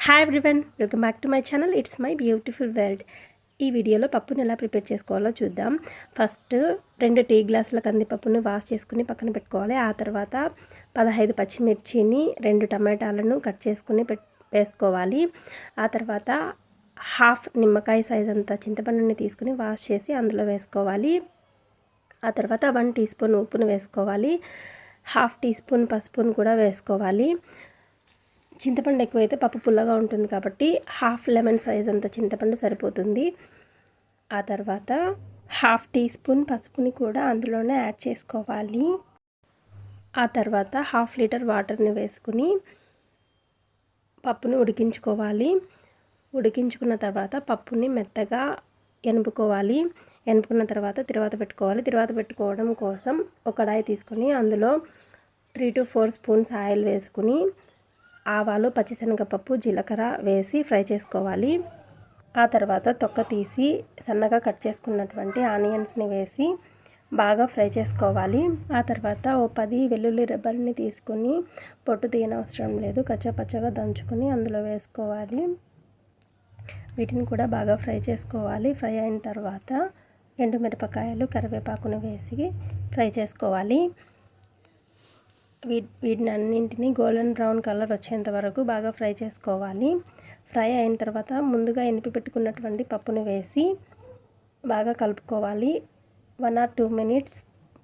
Hi everyone, welcome back to my channel. It's my beautiful world. ఈ వీడియోలో పప్పుని ఎలా ప్రిపేర్ చేసుకోవాలో చూద్దాం. ఫస్ట్ 2 టీ గ్లాసుల కందిపప్పుని వాష్ చేసుకుని పక్కన పెట్టుకోవాలి. ఆ తర్వాత 15 పచ్చిమిర్చిని 2 టమాటాలను కట్ చేసుకుని వేసుకోవాలి. ఆ తర్వాత హాఫ్ నిమ్మకాయ సైజ్ అంత చింతపండుని తీసుకుని వాష్ చేసి అందులో వేసుకోవాలి. ఆ తర్వాత 1 టీ స్పూన్ ఉప్పును వేసుకోవాలి. హాఫ్ టీ స్పూన్ పసుపును కూడా వేసుకోవాలి. చింతపండు ఎక్కువైతే పప్పు పుల్లగా ఉంటుంది కాబట్టి హాఫ్ లెమన్ సైజ్ అంత చింతపండు సరిపోతుంది. ఆ తర్వాత హాఫ్ టీ స్పూన్ పసుపుని కూడా అందులోనే యాడ్ చేసుకోవాలి. ఆ తర్వాత హాఫ్ లీటర్ వాటర్ని వేసుకుని పప్పుని ఉడికించుకోవాలి. ఉడికించుకున్న తర్వాత పప్పుని మెత్తగా ఎనుపుకోవాలి. ఎనుపుకున్న తర్వాత తిరువాత పెట్టుకోవాలి. తిరువాత పెట్టుకోవడం కోసం ఒక కడాయి తీసుకొని అందులో 3 to 4 స్పూన్స్ ఆయిల్ వేసుకుని ఆవాలు, పచ్చిశనగపప్పు, జీలకర్ర వేసి ఫ్రై చేసుకోవాలి. ఆ తర్వాత తొక్క తీసి సన్నగా కట్ చేసుకున్నటువంటి ఆనియన్స్ని వేసి బాగా ఫ్రై చేసుకోవాలి. ఆ తర్వాత 10 వెల్లుల్లి రెబ్బల్ని తీసుకుని పొట్టు తీయనవసరం లేదు, కచ్చాపచ్చగా దంచుకుని అందులో వేసుకోవాలి. వీటిని కూడా బాగా ఫ్రై చేసుకోవాలి. ఫ్రై అయిన తర్వాత ఎండుమిరపకాయలు, కరివేపాకును వేసి ఫ్రై చేసుకోవాలి. వీటిని అన్నింటినీ గోల్డెన్ బ్రౌన్ కలర్ వచ్చేంత వరకు బాగా ఫ్రై చేసుకోవాలి. ఫ్రై అయిన తర్వాత ముందుగా ఎనిపి పెట్టుకున్నటువంటి పప్పుని వేసి బాగా కలుపుకోవాలి. 1 or 2 minutes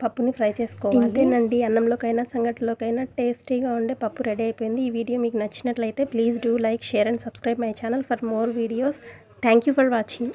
పప్పుని ఫ్రై చేసుకోవాలి. అంతేనండి, అన్నంలోకైనా సంగటిలోకైనా టేస్టీగా ఉండే పప్పు రెడీ అయిపోయింది. ఈ వీడియో మీకు నచ్చినట్లయితే please do like, share and subscribe my channel for more videos. Thank you for watching.